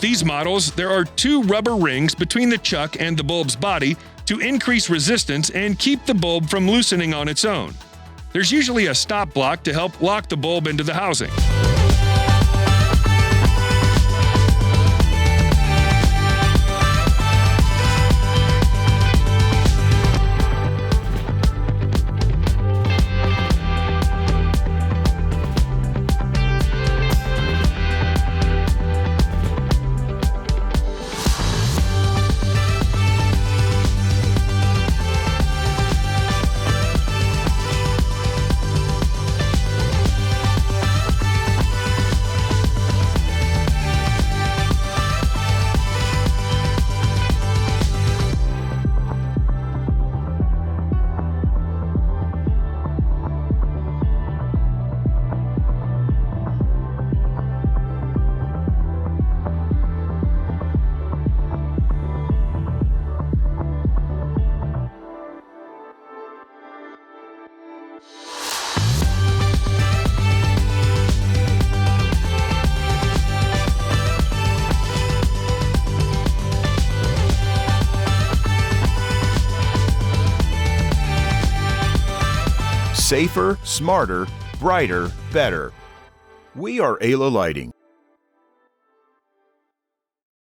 these models, there are 2 rubber rings between the chuck and the bulb's body to increase resistance and keep the bulb from loosening on its own. There's usually a stop block to help lock the bulb into the housing. Safer, smarter, brighter, better. We are Alla Lighting.